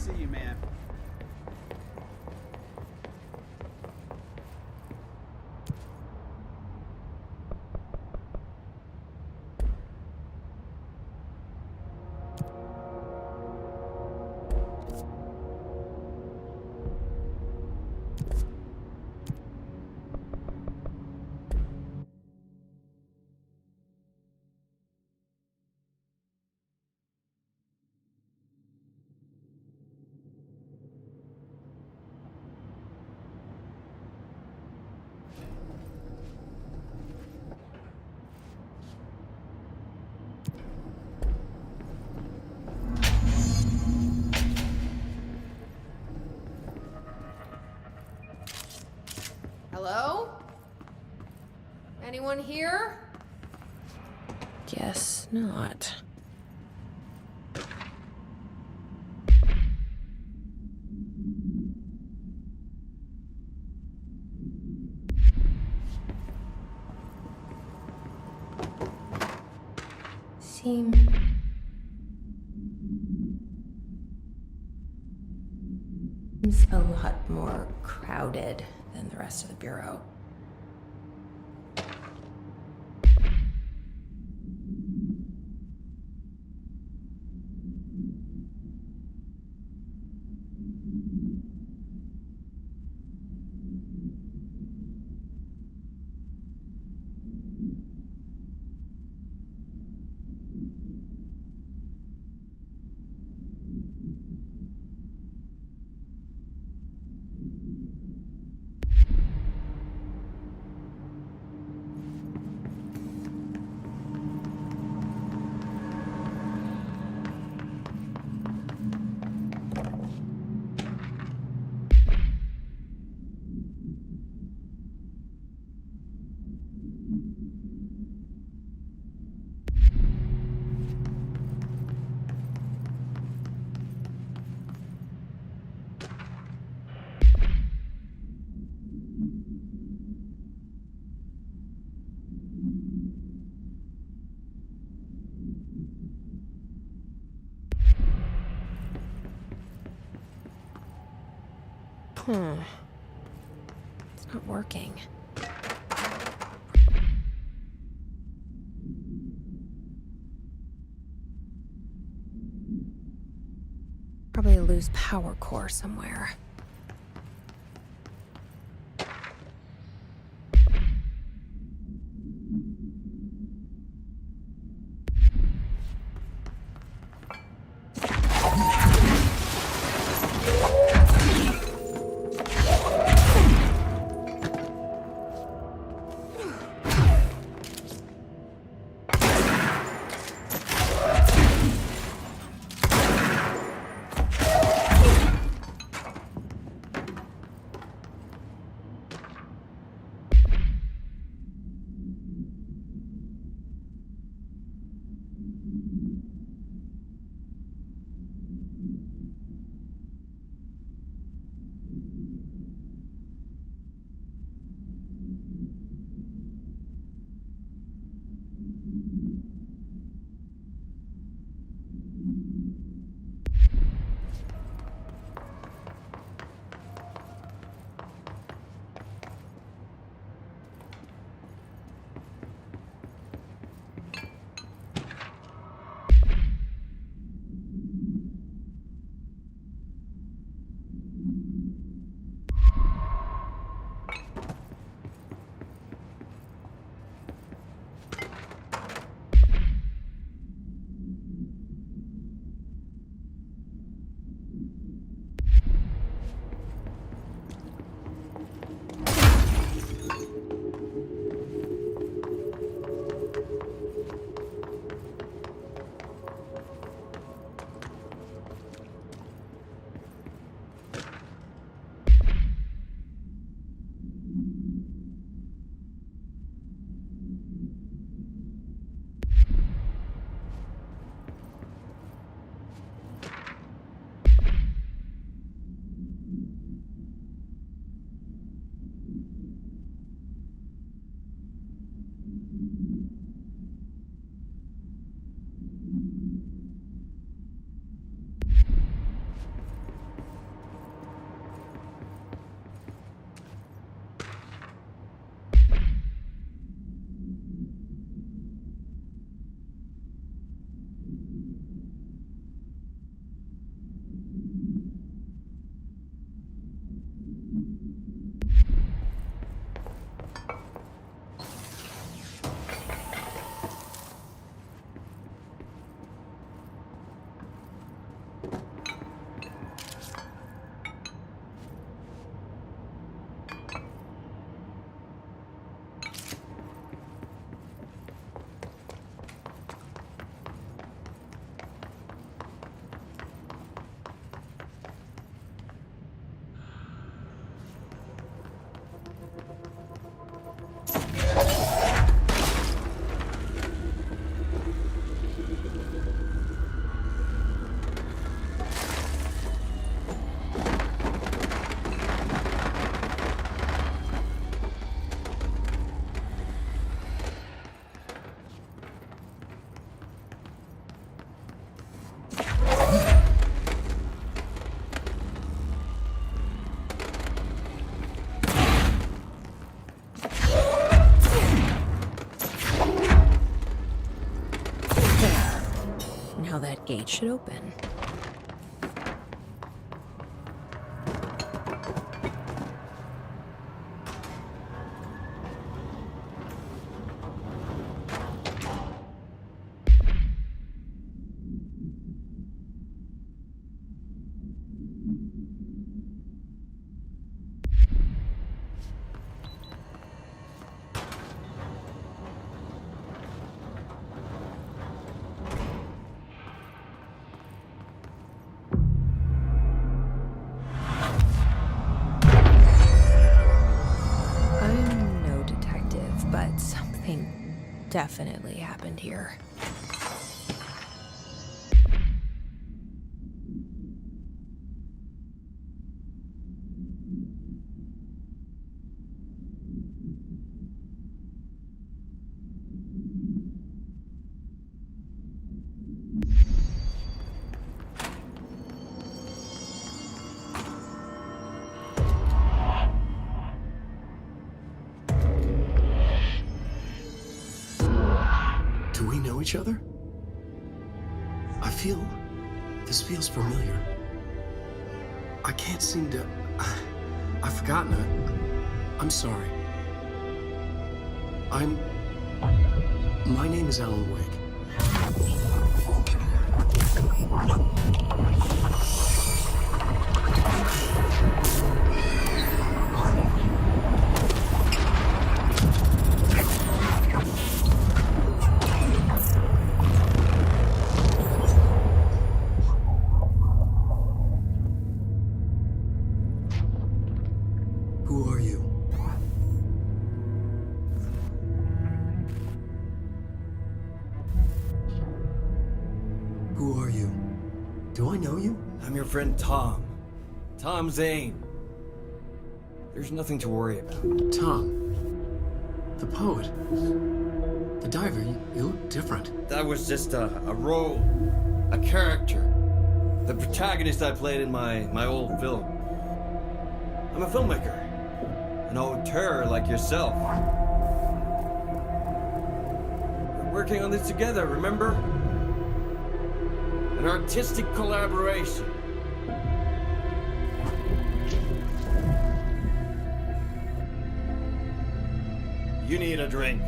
see you, man. Hello? Anyone here? Guess not. Seems a lot more crowded than the rest of the bureau. It's not working. Probably a loose power core somewhere. gate should open. Definitely happened here. Do we know each other? This feels familiar. I can't seem to... I've forgotten it. I'm sorry. My name is Alan Wake. Who are you? Who are you? Do I know you? I'm your friend Tom. Tom Zane. There's nothing to worry about. Tom. The poet. The diver. You look different. That was just a role. A character. The protagonist I played in my old film. I'm a filmmaker. An auteur like yourself. We're working on this together, remember? An artistic collaboration. You need a drink.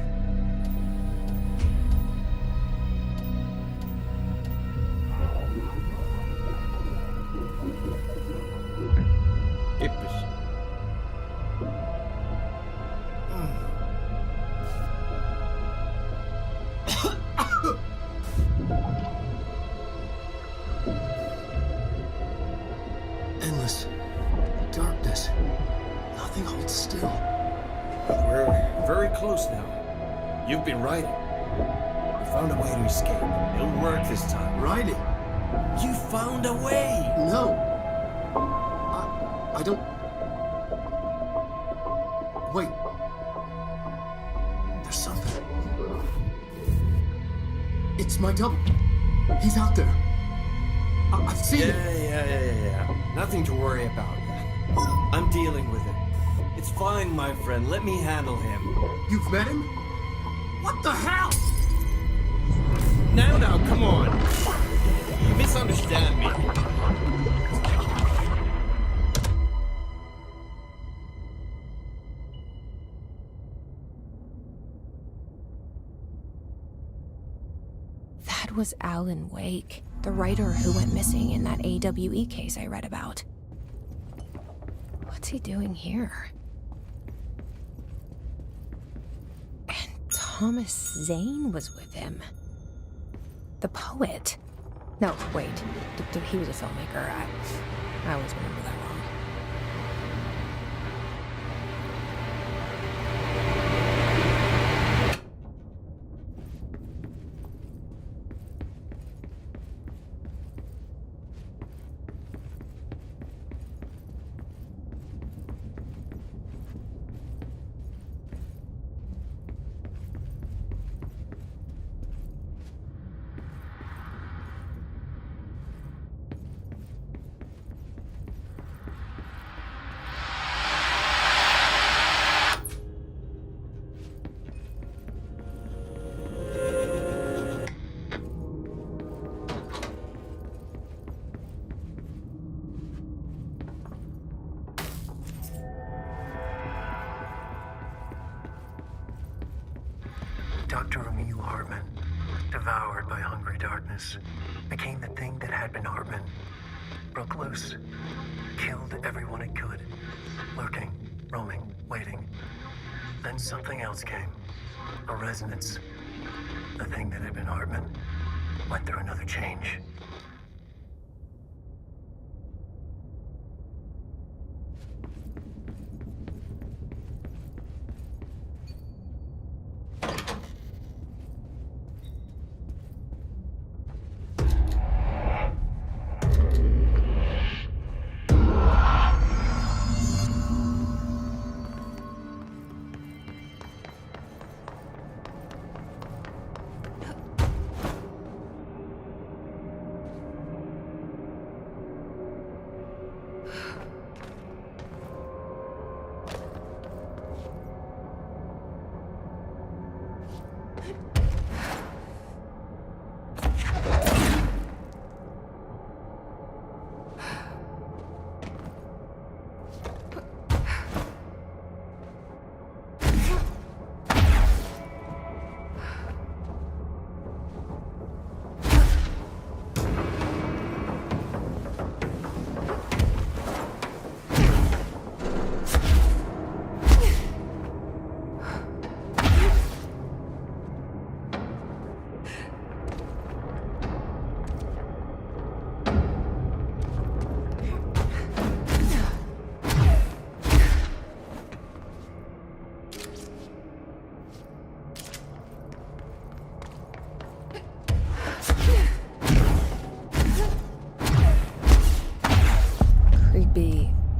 Ippes. Endless darkness. Nothing holds still. We're very close now. You've been writing. You found a way to escape. It'll work this time. Riding. You found a way! No. I don't... Wait. There's something. It's my double. He's out there. I've seen it. Yeah. Nothing to worry about. I'm dealing with it. It's fine, my friend. Let me handle him. You've met him? What the hell? Now, come on. You misunderstand me. That was Alan Wake, the writer who went missing in that AWE case I read about. What's he doing here? And Thomas Zane was with him. The poet. No, wait. He was a filmmaker. I always remember that wrong. Dr. Emil Hartman, devoured by hungry darkness, became the thing that had been Hartman. Broke loose, killed everyone it could, lurking, roaming, waiting. Then something else came, a resonance. The thing that had been Hartman went through another change.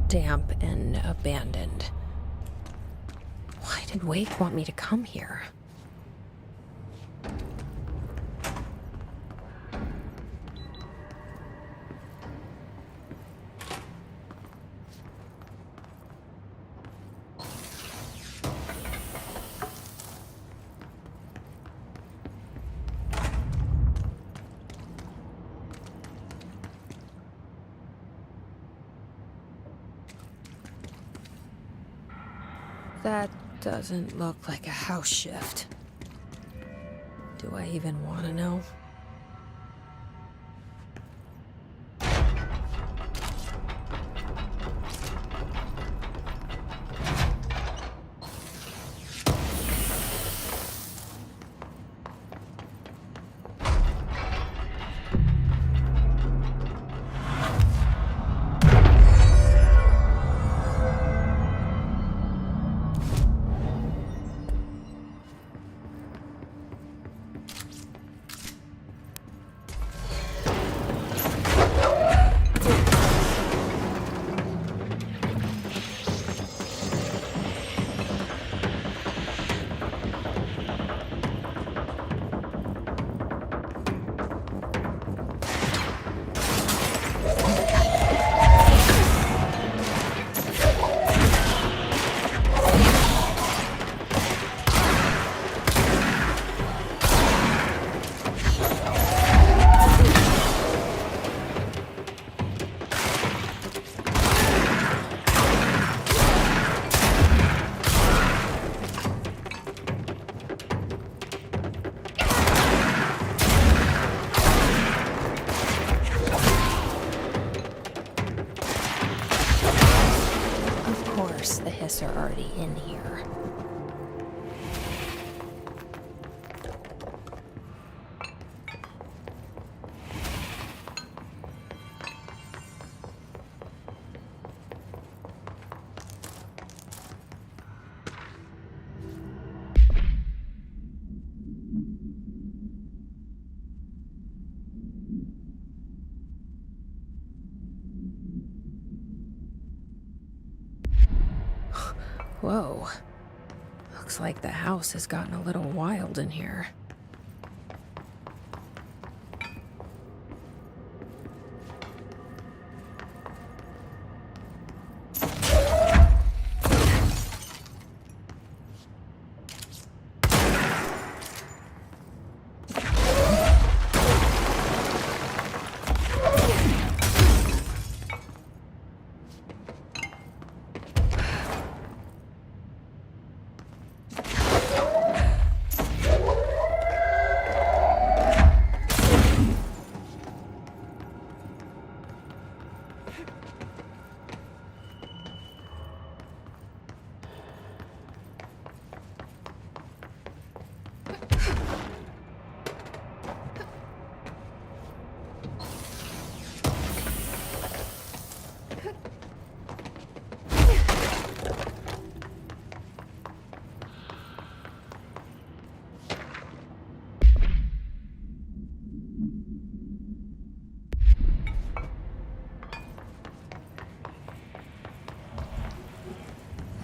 Damp and abandoned. Why did Wake want me to come here? That doesn't look like a house shift. Do I even want to know? Are already in here. Whoa. Looks like the house has gotten a little wild in here.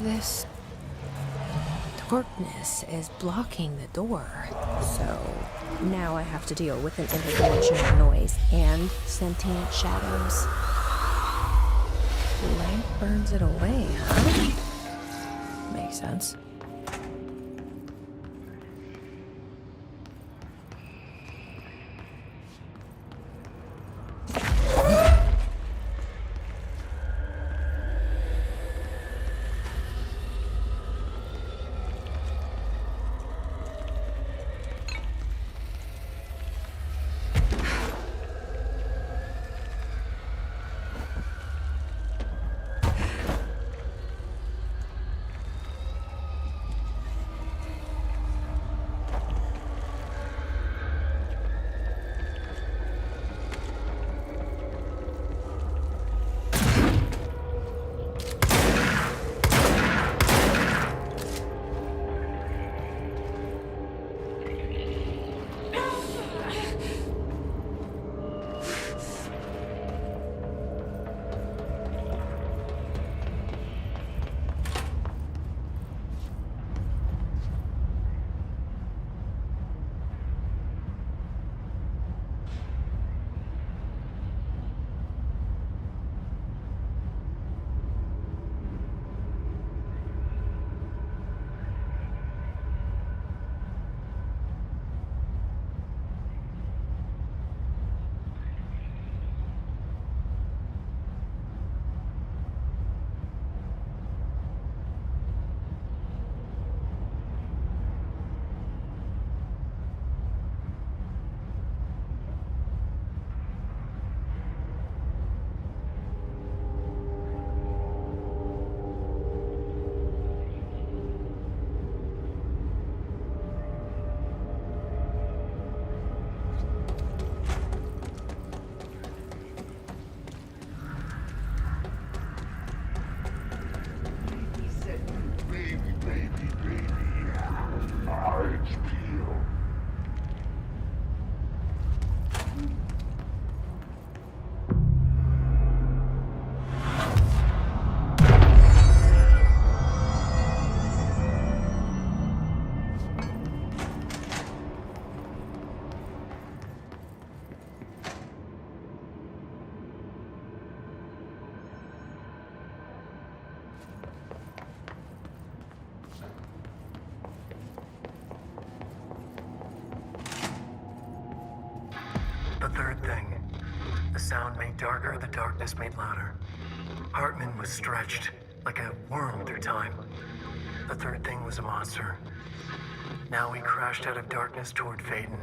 This darkness is blocking the door. So now I have to deal with an interdimensional noise and sentient shadows. The lamp burns it away, huh? Makes sense. The third thing. The sound made darker, the darkness made louder. Hartman was stretched, like a worm through time. The third thing was a monster. Now we crashed out of darkness toward Phaeton.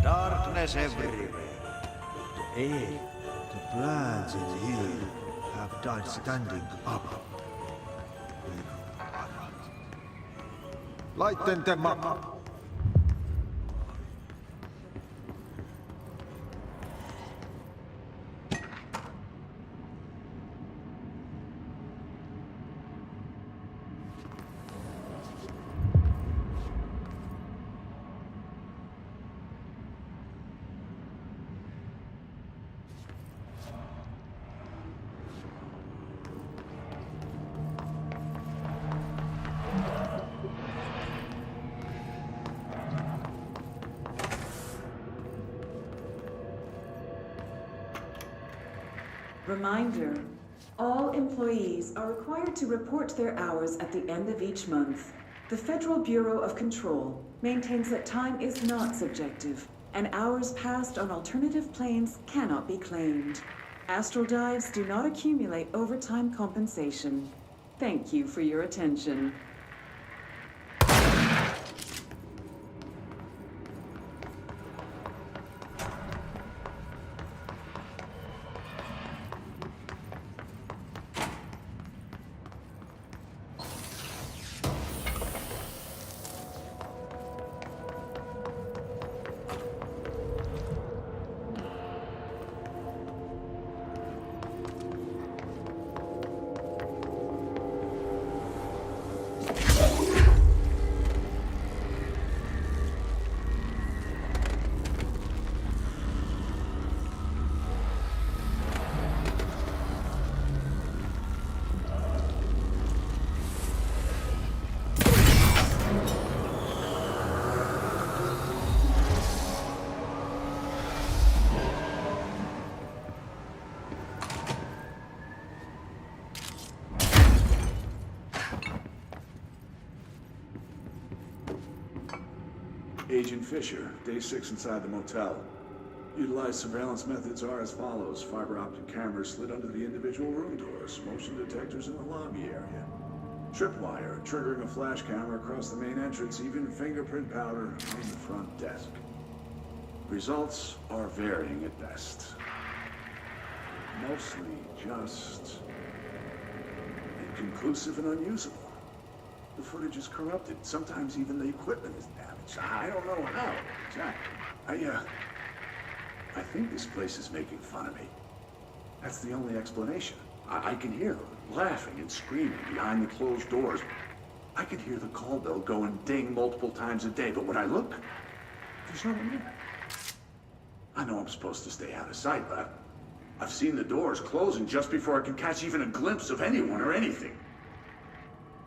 Darkness everywhere. The air, the plants in here have died standing up. Lighten them up. Reminder, all employees are required to report their hours at the end of each month. The Federal Bureau of Control maintains that time is not subjective. and hours passed on alternative planes cannot be claimed. Astral dives do not accumulate overtime compensation. Thank you for your attention. Agent Fisher, day 6 inside the motel. Utilized surveillance methods are as follows. Fiber optic cameras slid under the individual room doors, motion detectors in the lobby area. Tripwire, triggering a flash camera across the main entrance, even fingerprint powder on the front desk. Results are varying at best. Mostly just inconclusive and unusable. The footage is corrupted. Sometimes even the equipment is damaged. I don't know how exactly. I think this place is making fun of me. That's the only explanation. I can hear them laughing and screaming behind the closed doors. I can hear the call bell go and ding multiple times a day, but when I look, there's no one there. I know I'm supposed to stay out of sight, but I've seen the doors closing just before I can catch even a glimpse of anyone or anything.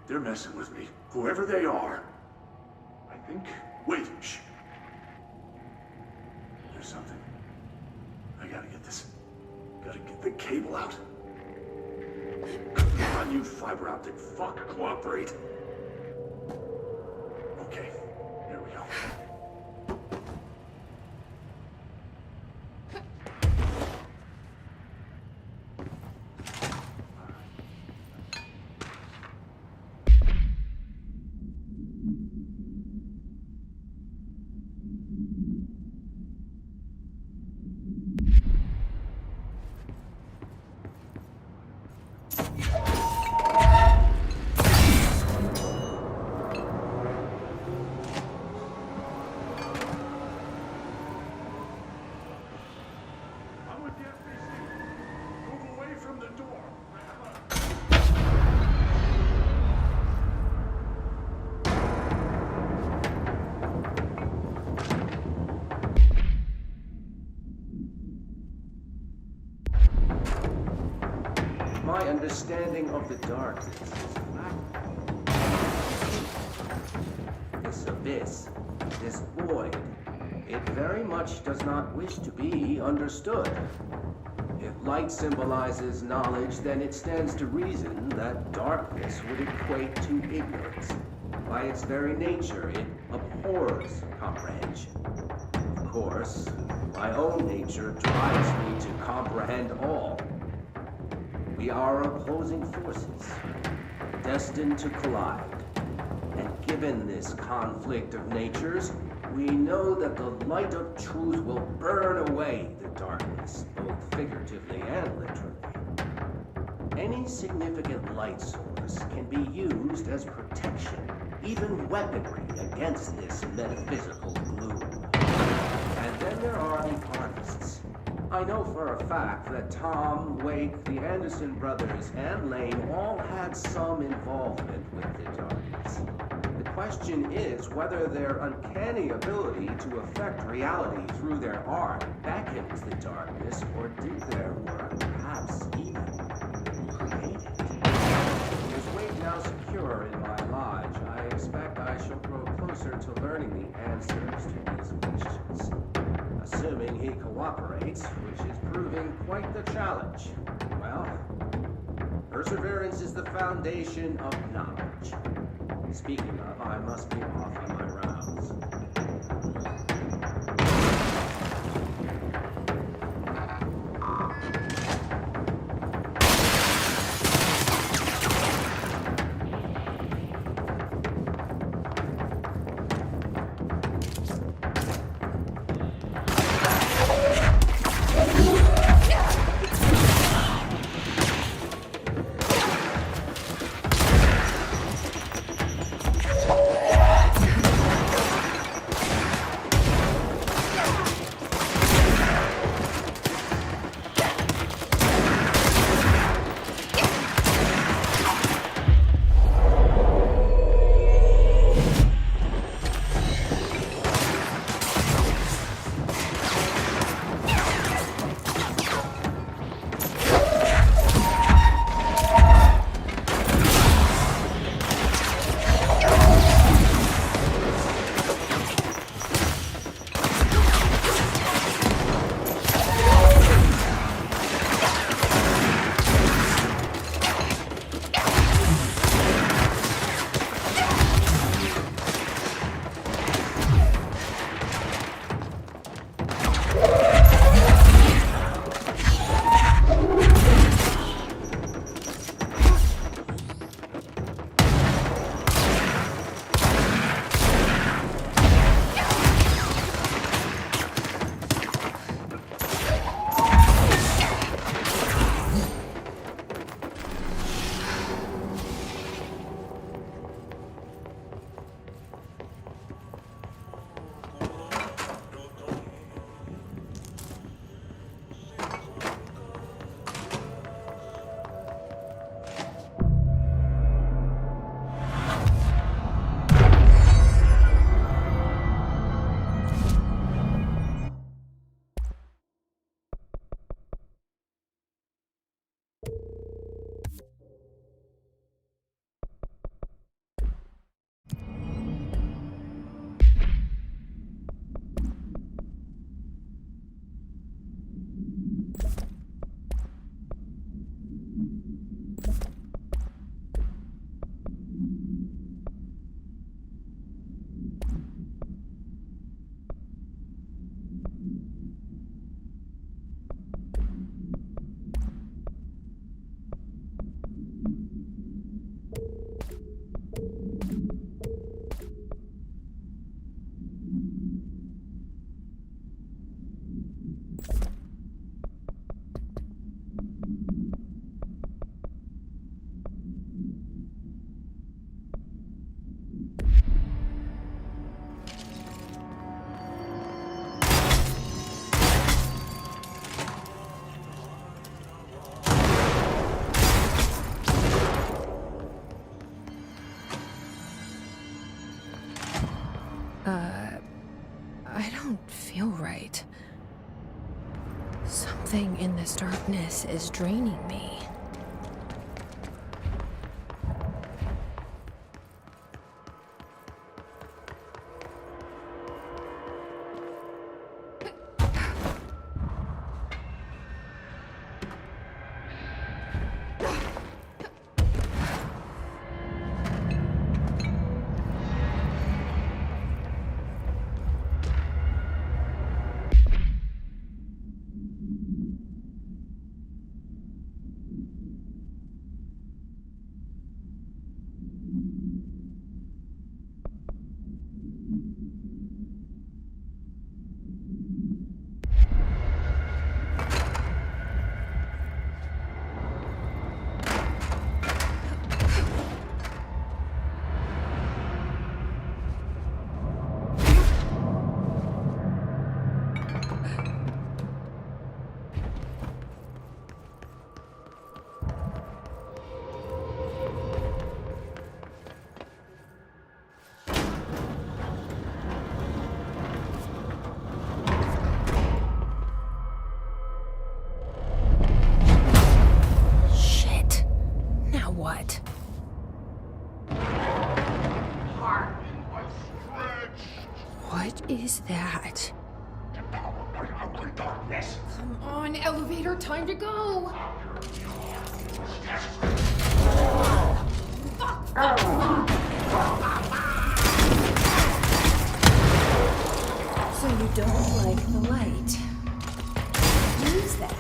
They're messing with me, whoever they are. I think... Wait, shh. There's something. I gotta get this. Gotta get the cable out. Come on, you fiber optic fuck, cooperate. Okay, there we go. My understanding of the darkness is fractal. This abyss, this void, it very much does not wish to be understood. If light symbolizes knowledge, then it stands to reason that darkness would equate to ignorance. By its very nature, it abhors comprehension. Of course, my own nature drives me to comprehend all. We are opposing forces, destined to collide. And given this conflict of natures, we know that the light of truth will burn away the darkness, both figuratively and literally. Any significant light source can be used as protection, even weaponry, against this metaphysical gloom. And then there are the artists. I know for a fact that Tom, Wake, the Anderson brothers, and Lane all had some involvement with the darkness. The question is whether their uncanny ability to affect reality through their art beckons the darkness, or did their work perhaps even create it? With Wake now secure in my lodge, I expect I shall grow closer to learning the answers to these questions. Assuming he cooperates, which is proving quite the challenge. Well, perseverance is the foundation of knowledge. Speaking of, I must be off on my rounds. I don't feel right. Something in this darkness is draining me. What? What is that? Come on, elevator, time to go! So you don't like the light? Use that.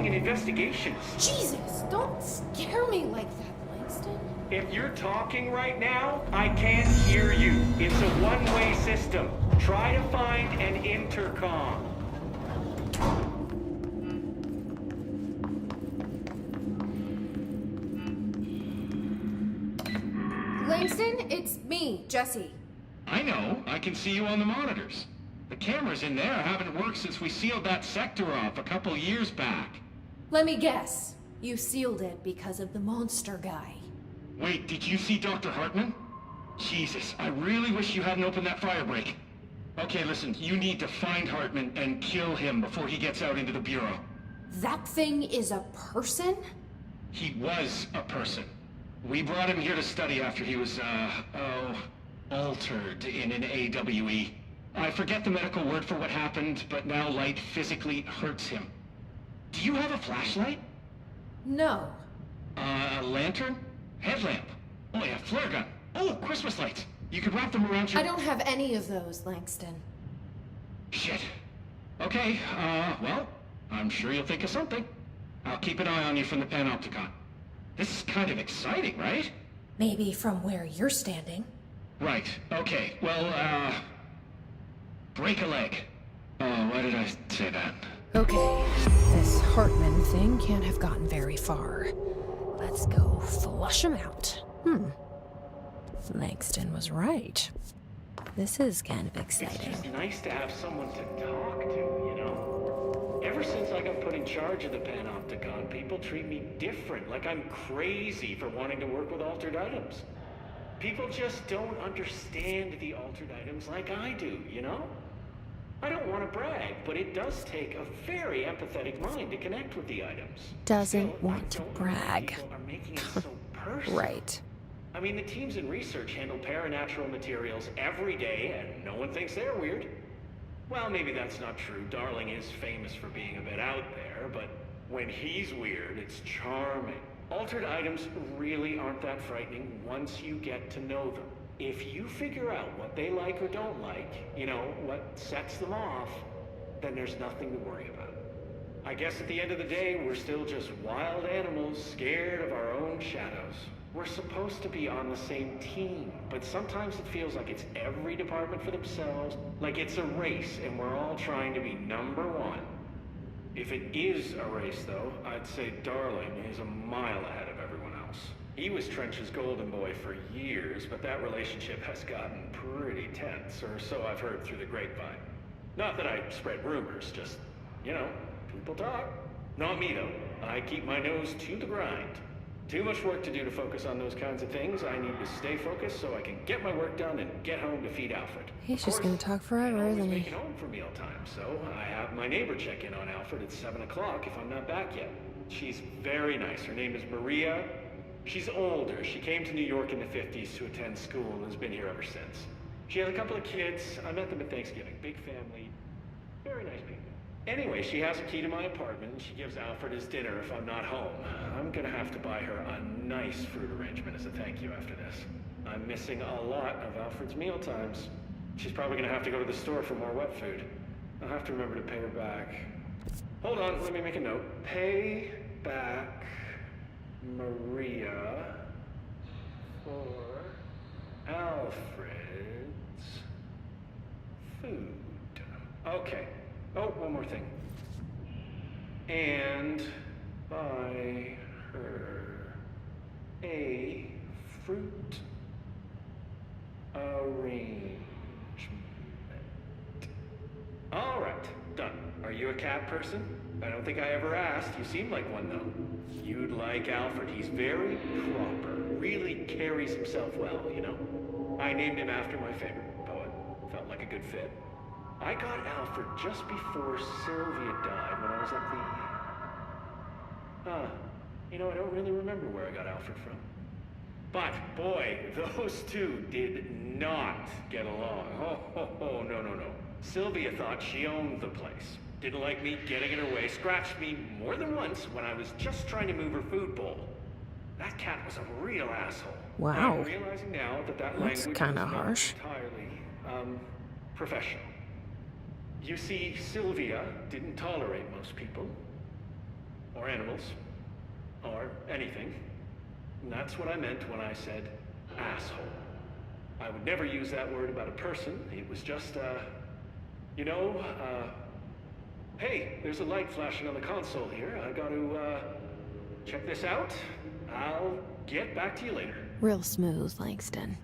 Investigations. Jesus, don't scare me like that, Langston. If you're talking right now, I can't hear you. It's a one-way system. Try to find an intercom. Langston, it's me, Jesse. I know. I can see you on the monitors. The cameras in there haven't worked since we sealed that sector off a couple years back. Let me guess. You sealed it because of the monster guy. Wait, did you see Dr. Hartman? Jesus, I really wish you hadn't opened that fire break. Okay, listen, you need to find Hartman and kill him before he gets out into the Bureau. That thing is a person? He was a person. We brought him here to study after he was, altered in an AWE. I forget the medical word for what happened, but now light physically hurts him. Do you have a flashlight? No. A lantern? Headlamp? Oh yeah, flare gun. Oh, Christmas lights. You could wrap them around your... I don't have any of those, Langston. Shit. Okay, well, I'm sure you'll think of something. I'll keep an eye on you from the panopticon. This is kind of exciting, right? Maybe from where you're standing. Right, okay. Well, break a leg. Oh, why did I say that? Okay, this Hartman thing can't have gotten very far. Let's go flush him out. Langston was right. This is kind of exciting. It's just nice to have someone to talk to, you know? Ever since I got put in charge of the Panopticon, people treat me different, like I'm crazy for wanting to work with altered items. People just don't understand the altered items like I do, you know? I don't want to brag, but it does take a very empathetic mind to connect with the items. Doesn't want to brag. People are making it so personal. Right. I mean, the teams in research handle paranatural materials every day, and no one thinks they're weird. Well, maybe that's not true. Darling is famous for being a bit out there, but when he's weird, it's charming. Altered items really aren't that frightening once you get to know them. If you figure out what they like or don't like, you know, what sets them off, then there's nothing to worry about. I guess at the end of the day, we're still just wild animals scared of our own shadows. We're supposed to be on the same team, but sometimes it feels like it's every department for themselves, like it's a race and we're all trying to be number one. If it is a race, though, I'd say Darling is a mile ahead of everyone else. He was Trench's golden boy for years, but that relationship has gotten pretty tense, or so I've heard through the grapevine. Not that I spread rumors, just, you know, people talk. Not me, though. I keep my nose to the grind. Too much work to do to focus on those kinds of things. I need to stay focused so I can get my work done and get home to feed Alfred. He's just gonna talk forever, isn't he? Make it home for mealtime, so I have my neighbor check in on Alfred at 7 o'clock if I'm not back yet. She's very nice. Her name is Maria. She's older. She came to New York in the 50s to attend school and has been here ever since. She has a couple of kids. I met them at Thanksgiving. Big family. Very nice people. Anyway, she has a key to my apartment, and she gives Alfred his dinner if I'm not home. I'm gonna have to buy her a nice fruit arrangement as a thank you after this. I'm missing a lot of Alfred's meal times. She's probably gonna have to go to the store for more wet food. I'll have to remember to pay her back. Hold on, let me make a note. Pay back Maria for Alfred's food. Okay. Oh, one more thing. And buy her a fruit arrangement. All right, done. Are you a cat person? I don't think I ever asked. You seem like one, though. You'd like Alfred. He's very proper. Really carries himself well, you know? I named him after my favorite poet. Felt like a good fit. I got Alfred just before Sylvia died when I was at the... you know, I don't really remember where I got Alfred from. But, boy, those two did not get along. Oh, no. Sylvia thought she owned the place. Didn't like me getting in her way, scratched me more than once when I was just trying to move her food bowl. That cat was a real asshole. Wow. I'm realizing now that That's language kinda was not harsh. entirely, professional. You see, Sylvia didn't tolerate most people, or animals, or anything. And that's what I meant when I said asshole. I would never use that word about a person. It was just, hey, there's a light flashing on the console here. I got to, check this out. I'll get back to you later. Real smooth, Langston.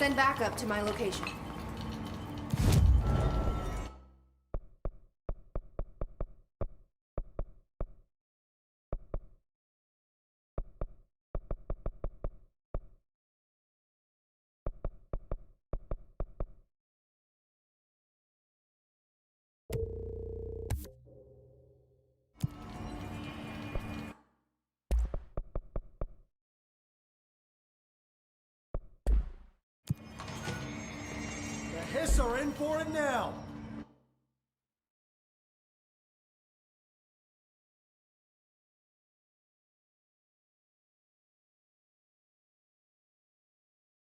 send backup to my location. The Hiss are in for it now.